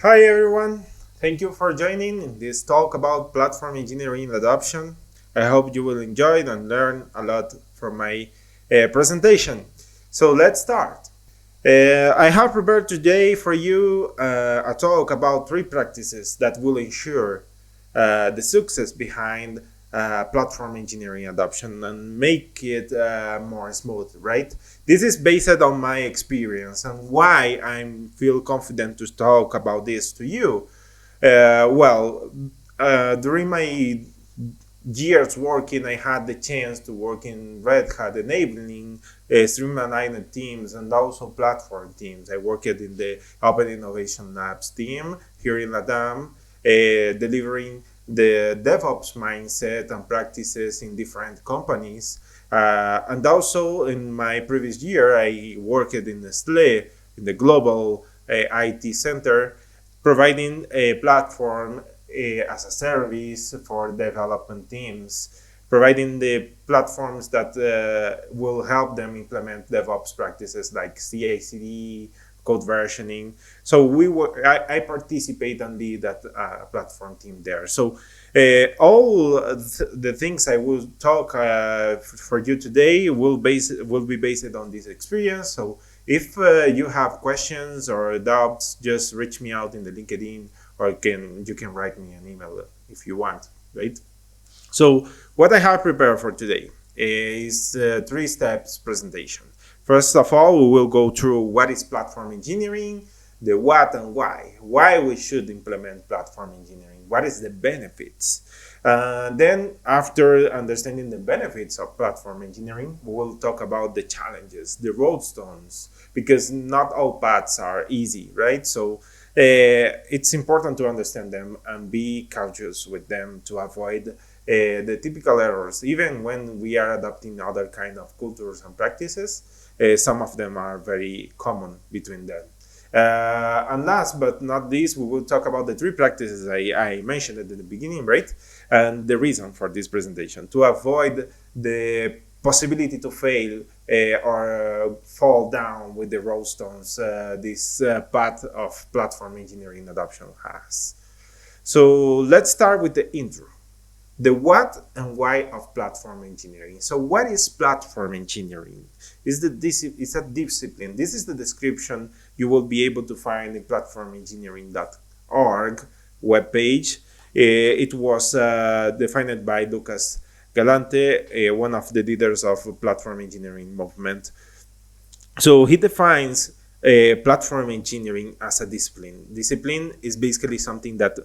Hi everyone, thank you for joining in this talk about platform engineering adoption. I hope you will enjoy it and learn a lot from my presentation. So let's start. I have prepared today for you a talk about 3 practices that will ensure the success behind platform engineering adoption and make it more smooth, right? This is based on my experience and why I feel confident to talk about this to you. During my years working, I had the chance to work in Red Hat enabling streamlined teams and also platform teams. I worked in the Open Innovation Labs team here in LATAM, delivering the DevOps mindset and practices in different companies. And also in my previous year, I worked in Nestle, in the global IT center, providing a platform as a service for development teams, providing the platforms that will help them implement DevOps practices like CI/CD, code versioning. So I participate and lead that platform team there. So all the things I will talk for you today will be based on this experience. So if you have questions or doubts, just reach me out in the LinkedIn, or you can write me an email if you want, right? So what I have prepared for today is 3 steps presentation. First of all, we will go through what is platform engineering, the what and why we should implement platform engineering, what is the benefits. Then after understanding the benefits of platform engineering, we will talk about the challenges, the roadstones, because not all paths are easy, right? So it's important to understand them and be cautious with them to avoid the typical errors. Even when we are adopting other kind of cultures and practices, some of them are very common between them. And last but not least, we will talk about the 3 practices I mentioned at the beginning, right? And the reason for this presentation, to avoid the possibility to fail or fall down with the roadstones this path of platform engineering adoption has. So let's start with the intro. The what and why of platform engineering. So what is platform engineering? It's a discipline. This is the description you will be able to find in platformengineering.org webpage. It was defined by Lucas Galante, one of the leaders of the platform engineering movement. So he defines platform engineering as a discipline. Discipline is basically something that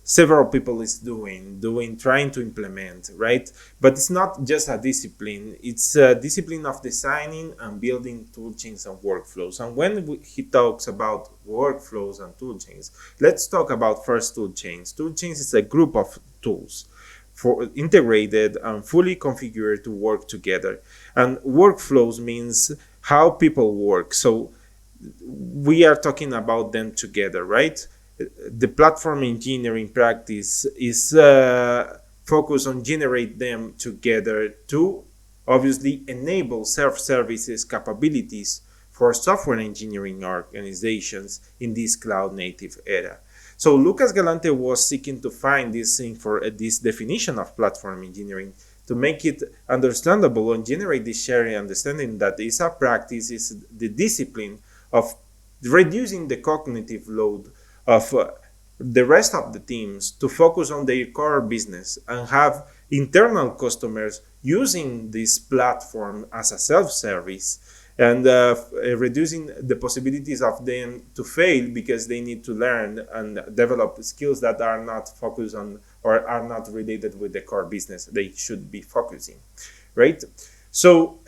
several people is trying to implement, right? But it's not just a discipline, it's a discipline of designing and building toolchains and workflows. And when he talks about workflows and toolchains, let's talk about first toolchains. Toolchains is a group of tools for integrated and fully configured to work together. And workflows means how people work. So we are talking about them together, right? The platform engineering practice is focused on generate them together to obviously enable self-services capabilities for software engineering organizations in this cloud native era. So Lucas Galante was seeking to find this thing for this definition of platform engineering to make it understandable and generate this sharing understanding that is a practice, is the discipline of reducing the cognitive load of the rest of the teams to focus on their core business and have internal customers using this platform as a self-service and reducing the possibilities of them to fail because they need to learn and develop skills that are not focused on or are not related with the core business they should be focusing, right? So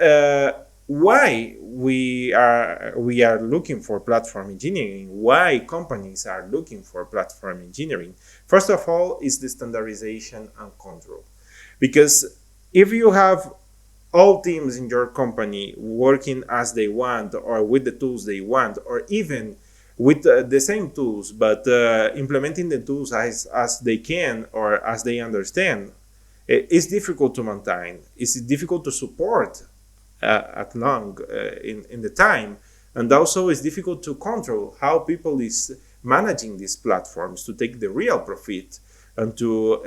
why we are looking for platform engineering, why companies are looking for platform engineering. First of all is the standardization and control, because if you have all teams in your company working as they want or with the tools they want, or even with the same tools but implementing the tools as they can or as they understand, it's difficult to maintain, it's difficult to support at long in the time, and also it's difficult to control how people is managing these platforms to take the real profit and to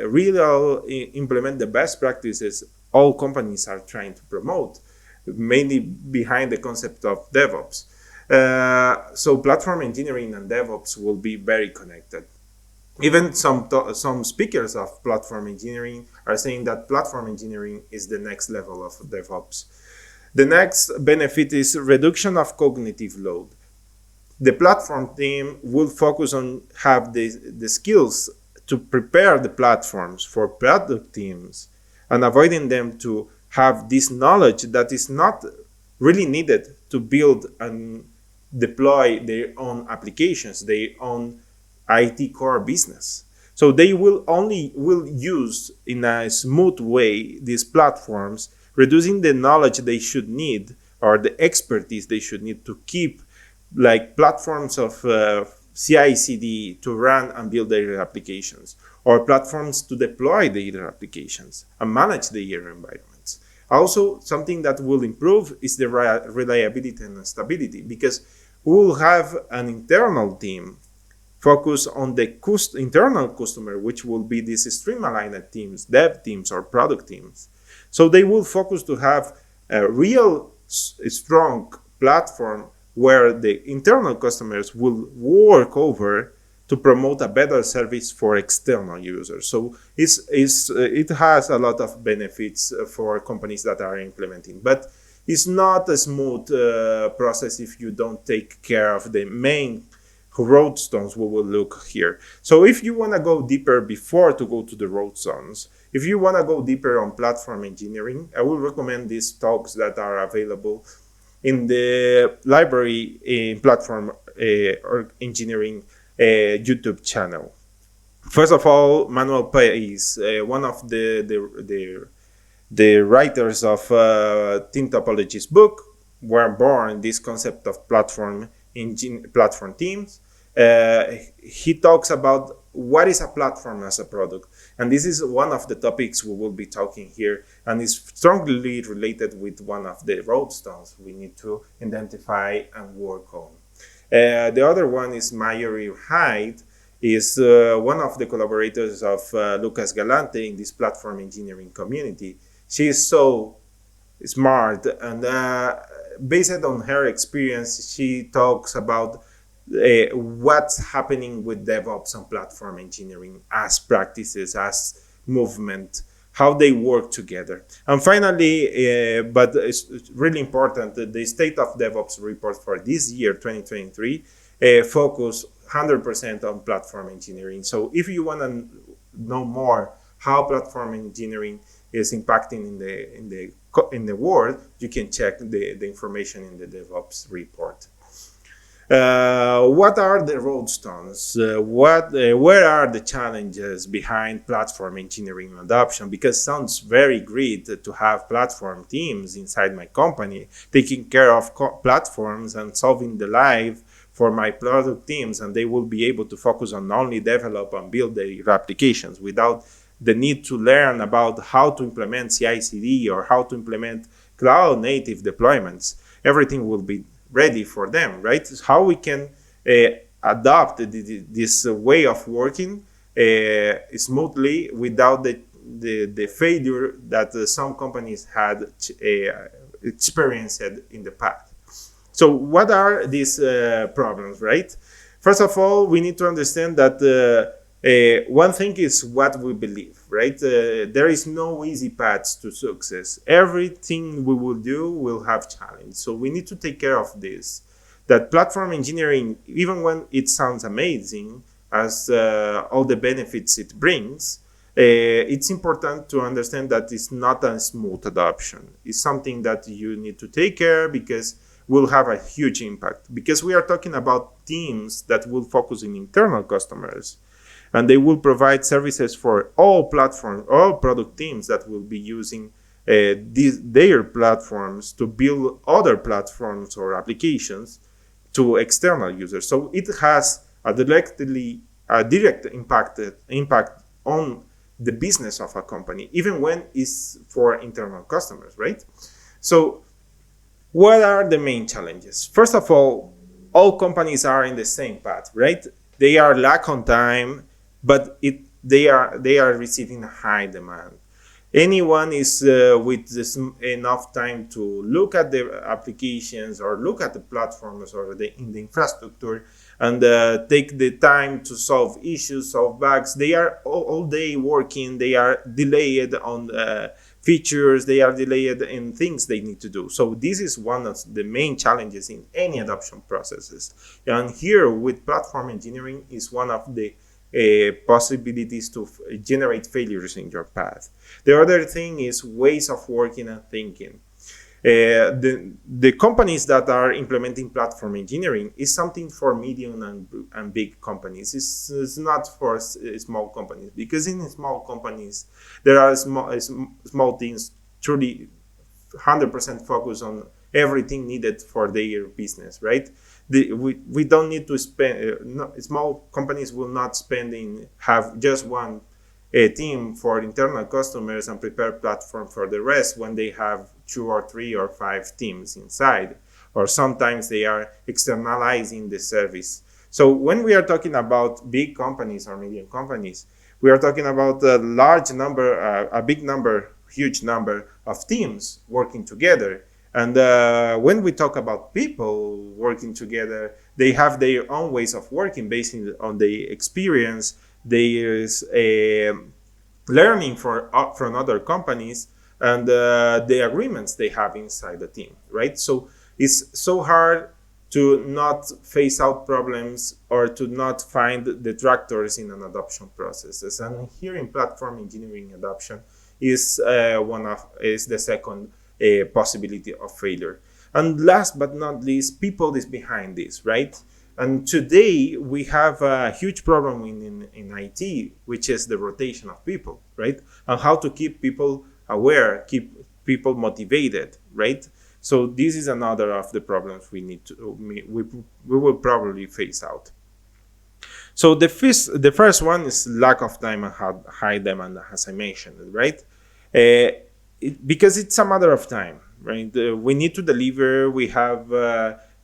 implement the best practices all companies are trying to promote, mainly behind the concept of DevOps. So platform engineering and DevOps will be very connected. Even some speakers of platform engineering are saying that platform engineering is the next level of DevOps. The next benefit is reduction of cognitive load. The platform team will focus on have the skills to prepare the platforms for product teams and avoiding them to have this knowledge that is not really needed to build and deploy their own applications, their own IT core business. So they will use in a smooth way these platforms, reducing the knowledge they should need or the expertise they should need to keep like platforms of CI/CD to run and build their applications, or platforms to deploy their applications and manage their environments. Also, something that will improve is the reliability and stability, because we will have an internal team focus on the internal customer, which will be these streamlined teams, dev teams or product teams. So they will focus to have a real strong platform where the internal customers will work over to promote a better service for external users. So it has a lot of benefits for companies that are implementing, but it's not a smooth process if you don't take care of the main roadstones we will look here. So if you want to go deeper before to go to the roadstones, if you want to go deeper on platform engineering, I will recommend these talks that are available in the library in platform or engineering YouTube channel. First of all, Manuel Paes, one of the writers of Team Topology's book, were born this concept of platform teams. He talks about what is a platform as a product, and this is one of the topics we will be talking here, and is strongly related with one of the roadstones we need to identify and work on. The other one is Mayuri Hyde, is one of the collaborators of Lucas Galante in this platform engineering community. She is so smart, and based on her experience, she talks about what's happening with DevOps and platform engineering as practices, as movement, how they work together. And finally, but it's really important, the State of DevOps report for this year, 2023, focus 100% on platform engineering. So if you want to know more how platform engineering is impacting in the world, you can check the information in the DevOps report. What are the roadstones? Where are the challenges behind platform engineering adoption? Because it sounds very great to have platform teams inside my company taking care of platforms and solving the life for my product teams, and they will be able to focus on only develop and build their applications without the need to learn about how to implement CI/CD or how to implement cloud native deployments. Everything will be ready for them, right? How we can adopt this way of working smoothly without the failure that some companies had experienced in the past. So what are these problems, right? First of all, we need to understand that one thing is what we believe, right? There is no easy paths to success. Everything we will do will have challenge. So we need to take care of this. That platform engineering, even when it sounds amazing, as all the benefits it brings, it's important to understand that it's not a smooth adoption. It's something that you need to take care because will have a huge impact. Because we are talking about teams that will focus on internal customers, and they will provide services for all product teams that will be using their platforms to build other platforms or applications to external users. So it has a direct impact on the business of a company, even when it's for internal customers, right? So what are the main challenges? First of all companies are in the same path, right? they are lack on time, but they are receiving a high demand. Anyone is with enough time to look at the applications or look at the platforms or in the infrastructure and take the time to solve issues, solve bugs. They are all day working. They are delayed on features. They are delayed in things they need to do. So this is one of the main challenges in any adoption processes. And here with platform engineering is one of the possibilities to generate failures in your path. The other thing is ways of working and thinking. The companies that are implementing platform engineering is something for medium and big companies. It's not for small companies, because in small companies there are small teams truly 100% focused on everything needed for their business, right? We don't need to spend, small companies will not have just one team for internal customers and prepare platform for the rest when they have 2 or 3 or 5 teams inside, or sometimes they are externalizing the service. So when we are talking about big companies or medium companies, we are talking about a large number, huge number of teams working together. And when we talk about people working together, they have their own ways of working based on the experience. There's learning from other companies and the agreements they have inside the team, right? So it's so hard to not face out problems or to not find detractors in an adoption processes. And here in platform engineering adoption is the second possibility of failure. And last but not least, people is behind this, right? And today we have a huge problem in IT, which is the rotation of people, right? And how to keep people aware, keep people motivated, right? So this is another of the problems we will probably face out. So the first one is lack of time and high demand, as I mentioned, right? Because it's a matter of time, right? We need to deliver. We have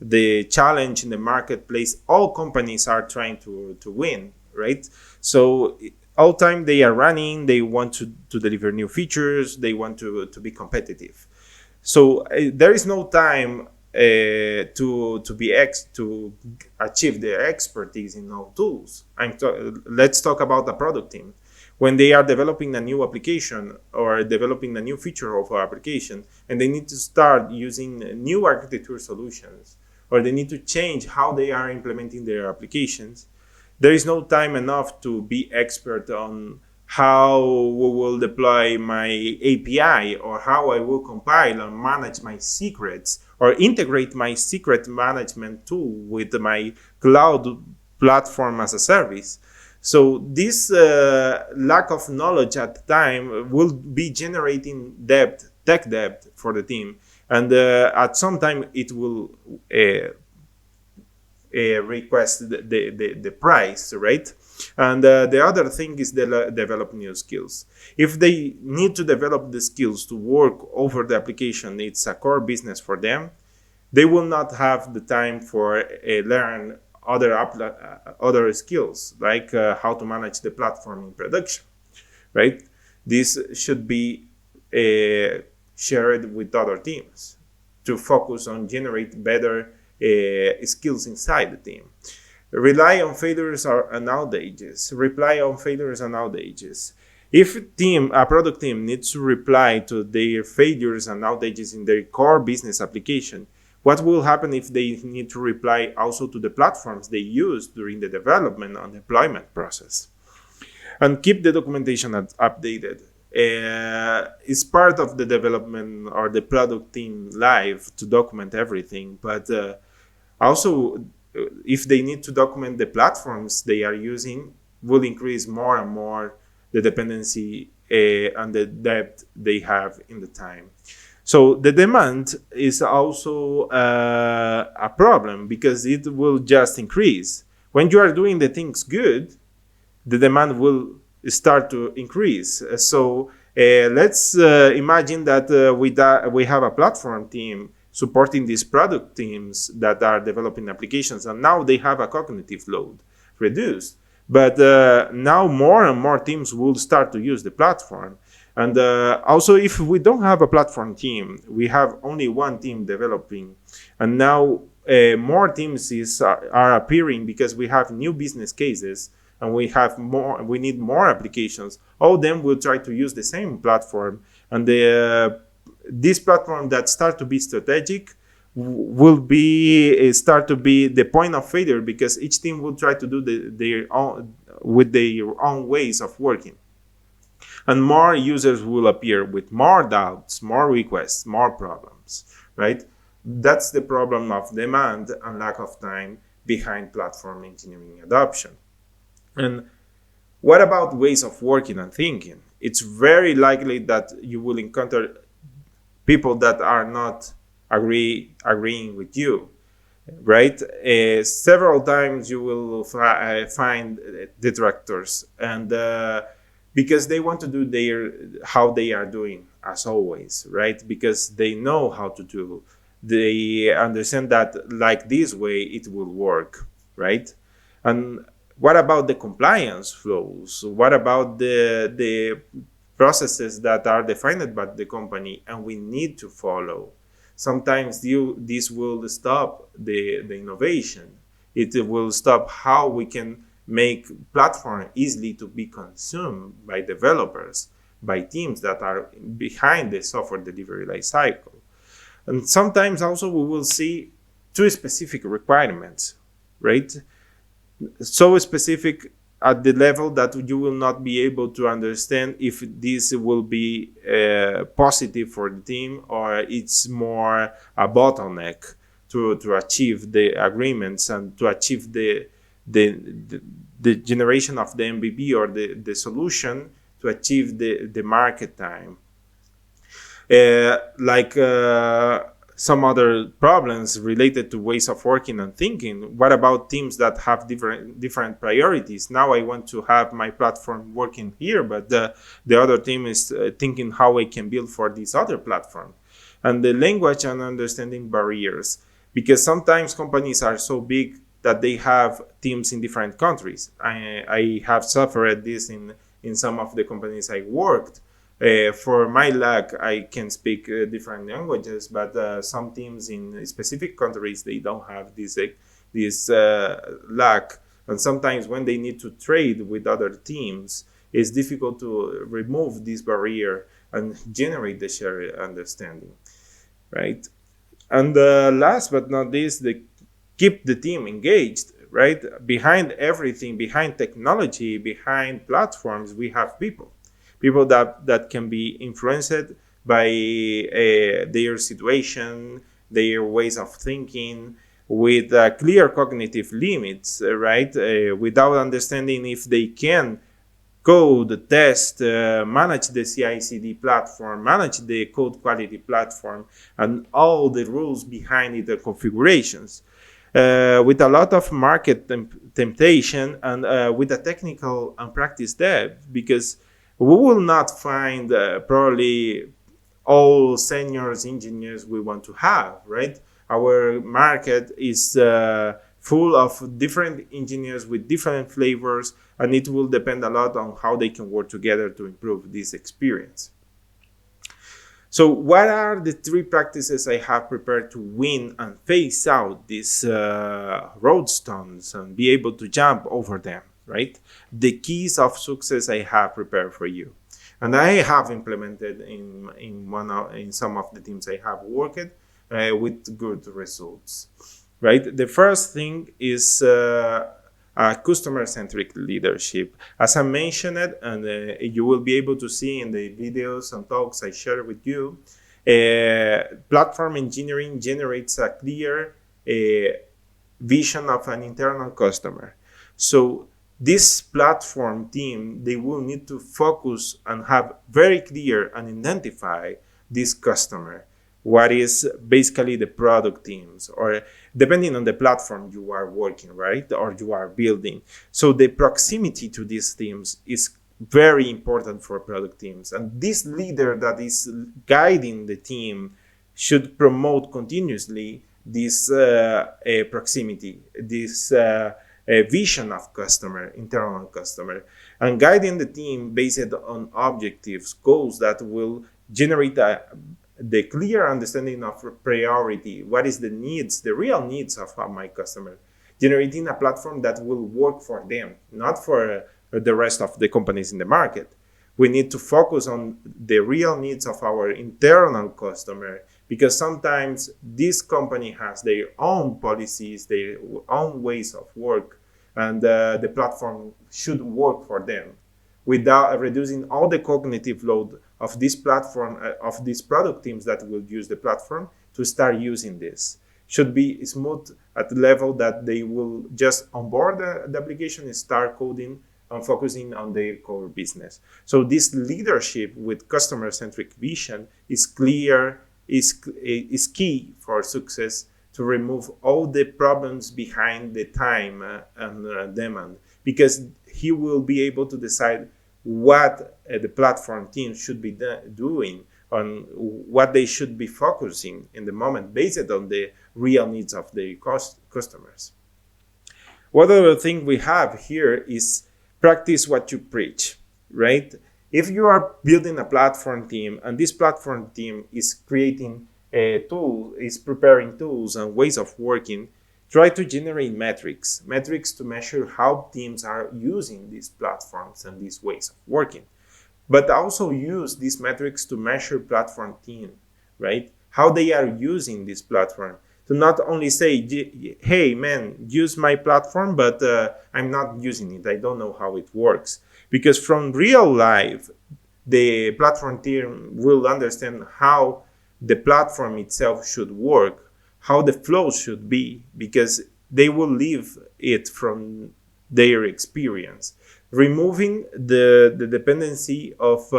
the challenge in the marketplace. All companies are trying to win, right? So all time they are running. They want to deliver new features. They want to be competitive. So there is no time to achieve their expertise in all tools. Let's talk about the product team. When they are developing a new application or developing a new feature of our application, and they need to start using new architecture solutions, or they need to change how they are implementing their applications, there is no time enough to be expert on how we will deploy my API, or how I will compile and manage my secrets, or integrate my secret management tool with my cloud platform as a service. So this lack of knowledge at the time will be generating tech debt for the team. And at some time it will request the price, right? And the other thing is develop new skills. If they need to develop the skills to work over the application, it's a core business for them. They will not have the time for learn other skills, like how to manage the platform in production, right? This should be shared with other teams to focus on generate better skills inside the team. Rely on failures and outages. Reply on failures and outages. If a product team needs to reply to their failures and outages in their core business application, what will happen if they need to reply also to the platforms they use during the development and deployment process? And keep the documentation updated. It's part of the development or the product team life to document everything, but also if they need to document the platforms they are using, will increase more and more the dependency and the depth they have in the time. So the demand is also a problem, because it will just increase. When you are doing the things good, the demand will start to increase. So let's imagine that we have a platform team supporting these product teams that are developing applications, and now they have a cognitive load, reduced. But now more and more teams will start to use the platform. And also, if we don't have a platform team, we have only one team developing. And now more teams are appearing because we have new business cases and we need more applications. All of them will try to use the same platform. And this platform that start to be strategic will be start to be the point of failure, because each team will try to do their own ways of working, and more users will appear with more doubts, more requests, more problems, right? That's the problem of demand and lack of time behind platform engineering adoption. And what about ways of working and thinking? It's very likely that you will encounter people that are not agreeing with you, right? Several times you will find detractors, and because they want to do how they are doing as always, right? Because they know how to do. They understand that like this way it will work, right? And what about the compliance flows? What about the processes that are defined by the company and we need to follow? Sometimes this will stop the innovation. It will stop how we can make platform easily to be consumed by developers, by teams that are behind the software delivery life cycle. And sometimes also we will see too specific requirements, right? So specific at the level that you will not be able to understand if this will be positive for the team or it's more a bottleneck to achieve the agreements and to achieve the generation of the MVP or the solution to achieve the market time. Some other problems related to ways of working and thinking. What about teams that have different priorities? Now I want to have my platform working here, but the other team is thinking how I can build for this other platform. And the language and understanding barriers, because sometimes companies are so big that they have teams in different countries. I have suffered this in some of the companies I worked. For my luck, I can speak different languages, but some teams in specific countries, they don't have this luck. And sometimes when they need to trade with other teams, it's difficult to remove this barrier and generate the shared understanding, right? And last but not least, keep the team engaged, right? Behind everything, behind technology, behind platforms, we have people that can be influenced by their situation, their ways of thinking, with clear cognitive limits, right? Without understanding if they can code, test, manage the CI/CD platform, manage the code quality platform, and all the rules behind it, the configurations. With a lot of market temptation and with a technical and practice depth, because we will not find probably all seniors engineers we want to have, right? Our market is full of different engineers with different flavors, and it will depend a lot on how they can work together to improve this experience. So what are the 3 practices I have prepared to win and phase out these roadstones and be able to jump over them, right? The keys of success I have prepared for you. And I have implemented in some of the teams I have worked with good results, right? The first thing is customer-centric leadership. As I mentioned it, and you will be able to see in the videos and talks I share with you, platform engineering generates a clear vision of an internal customer. So this platform team, they will need to focus and have very clear and identify this customer. What is basically the product teams, or depending on the platform you are working, right, or you are building. So the proximity to these teams is very important for product teams. And this leader that is guiding the team should promote continuously this proximity, this vision of customer, internal customer, and guiding the team based on objectives, goals that will generate the clear understanding of priority. What is the needs, the real needs of my customer? Generating a platform that will work for them, not for the rest of the companies in the market. We need to focus on the real needs of our internal customer, because sometimes this company has their own policies, their own ways of work, and the platform should work for them without reducing all the cognitive load of this platform, of these product teams that will use the platform to start using this. Should be smooth at the level that they will just onboard the application and start coding and focusing on their core business. So this leadership with customer-centric vision is clear, is key for success, to remove all the problems behind the time and demand, because he will be able to decide what the platform team should be doing, on what they should be focusing in the moment based on the real needs of the customers. One other thing we have here is practice what you preach, right? If you are building a platform team and this platform team is creating a tool, is preparing tools and ways of working, try to generate metrics to measure how teams are using these platforms and these ways of working. But also use these metrics to measure platform team, right? How they are using this platform. To not only say, hey, man, use my platform, but I'm not using it. I don't know how it works. Because from real life, the platform team will understand how the platform itself should work, how the flows should be, because they will live it from their experience. Removing the dependency of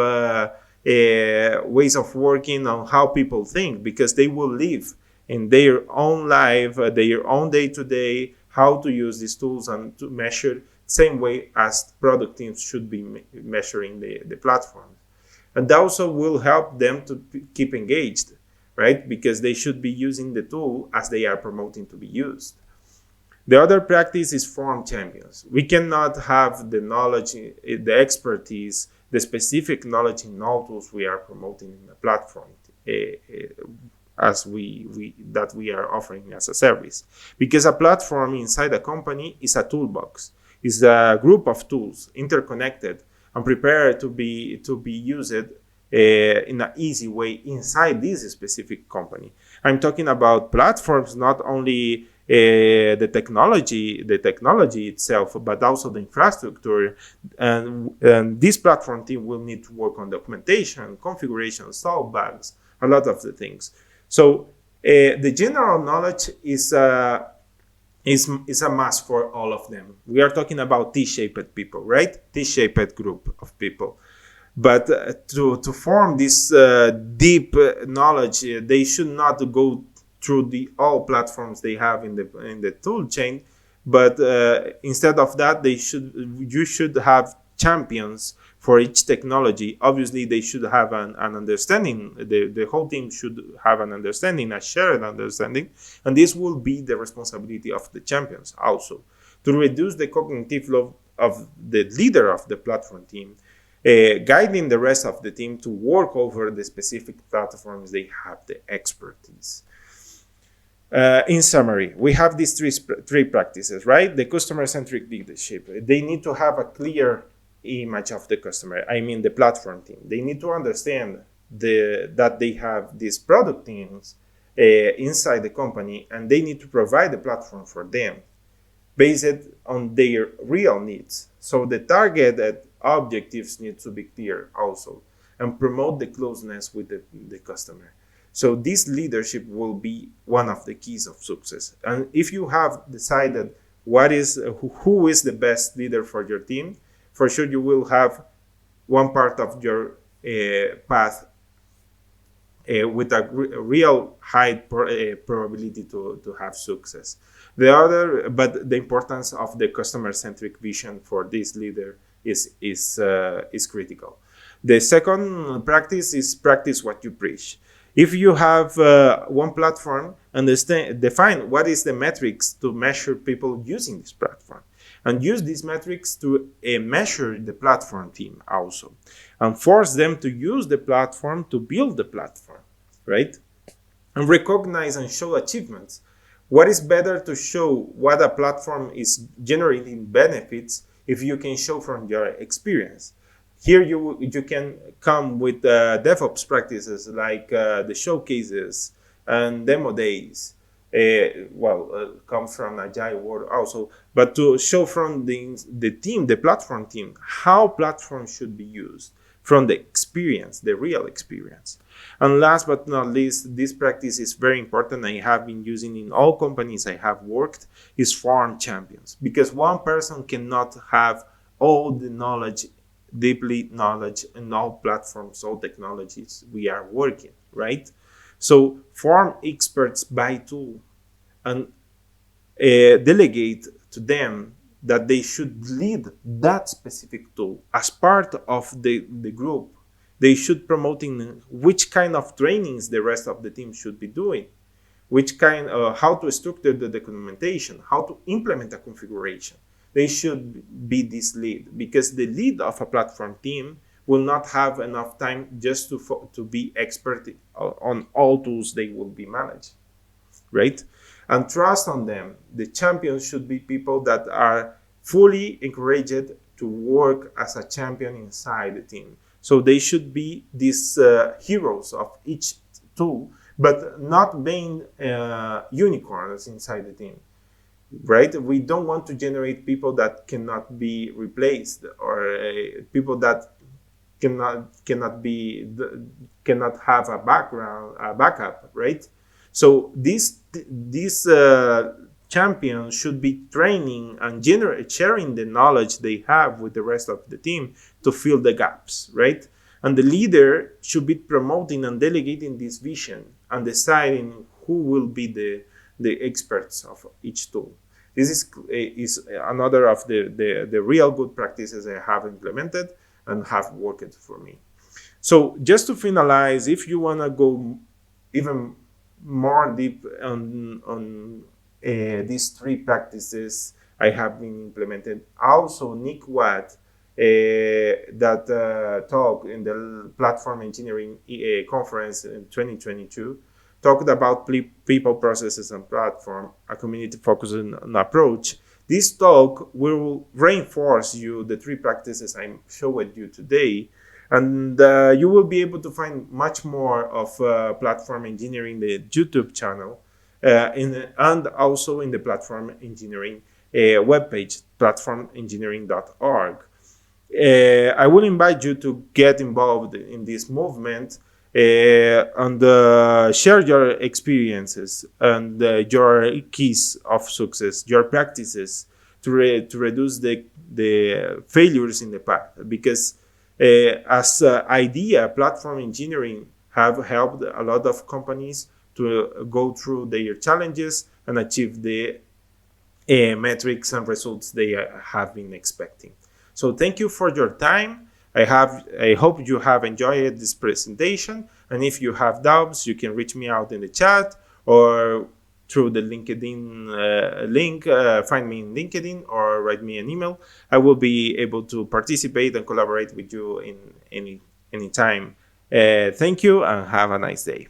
ways of working on how people think, because they will live in their own life, their own day-to-day, how to use these tools and to measure same way as product teams should be measuring the platform. And that also will help them to keep engaged, right? Because they should be using the tool as they are promoting to be used. The other practice is form champions. We cannot have the knowledge, the expertise, the specific knowledge in all tools we are promoting in the platform as that we are offering as a service. Because a platform inside a company is a toolbox, is a group of tools interconnected and prepared to be used in an easy way inside this specific company. I'm talking about platforms, not only the technology itself, but also the infrastructure. And this platform team will need to work on documentation, configuration, solve bugs, a lot of the things. So the general knowledge is a must for all of them. We are talking about T-shaped people, right? T-shaped group of people. But to form this deep knowledge, they should not go through all platforms they have in the tool chain, but instead of that, you should have champions for each technology. Obviously, they should have an understanding. The whole team should have an understanding, a shared understanding, and this will be the responsibility of the champions also, to reduce the cognitive load of the leader of the platform team, guiding the rest of the team to work over the specific platforms they have the expertise. In summary, we have these three practices, right? The customer-centric leadership. They need to have a clear image of the customer. I mean, the platform team. They need to understand that they have these product teams inside the company, and they need to provide the platform for them based on their real needs. So the targeted objectives need to be clear also, and promote the closeness with the customer. So this leadership will be one of the keys of success. And if you have decided who is the best leader for your team, for sure you will have one part of your path with a real high probability to have success. The other, but the importance of the customer-centric vision for this leader is critical. The second practice is practice what you preach. If you have one platform, define what is the metrics to measure people using this platform. and use these metrics to measure the platform team also, and force them to use the platform to build the platform, right? And recognize and show achievements. What is better to show what a platform is generating benefits if you can show from your experience? Here you can come with DevOps practices like the showcases and demo days. Comes from agile world also, but to show from the team, the platform team, how platforms should be used from the experience, the real experience. And last but not least, this practice is very important. I have been using in all companies I have worked, is farm champions, because one person cannot have all the knowledge, deeply knowledge in all platforms, all technologies we are working, right? So form experts by tool and delegate to them that they should lead that specific tool as part of the group. They should promoting which kind of trainings the rest of the team should be doing, which kind, how to structure the documentation, how to implement a configuration. They should be this lead, because the lead of a platform team will not have enough time just to be expert on all tools they will be managed, right? And trust on them. The champions should be people that are fully encouraged to work as a champion inside the team. So they should be these heroes of each tool, but not being unicorns inside the team, right? We don't want to generate people that cannot be replaced, or people that cannot have a backup, right? So these champions should be training and sharing the knowledge they have with the rest of the team to fill the gaps, right? And the leader should be promoting and delegating this vision and deciding who will be the experts of each tool. This is another of the real good practices I have implemented and have worked for me. So just to finalize, if you want to go even more deep on these three practices I have been implemented. Also, Nick Watt, that talk in the Platform Engineering conference in 2022, talked about people, processes, and platform, a community-focused approach. This talk will reinforce you the three practices I showed you today, and you will be able to find much more of platform engineering, the YouTube channel, and also in the platform engineering webpage, platformengineering.org. I will invite you to get involved in this movement and share your experiences and your keys of success, your practices to reduce the failures in the path. Because as idea, platform engineering have helped a lot of companies to go through their challenges and achieve the metrics and results they have been expecting. So thank you for your time. I hope you have enjoyed this presentation. And if you have doubts, you can reach me out in the chat or through the LinkedIn link. Find me in LinkedIn or write me an email. I will be able to participate and collaborate with you in any time. Thank you and have a nice day.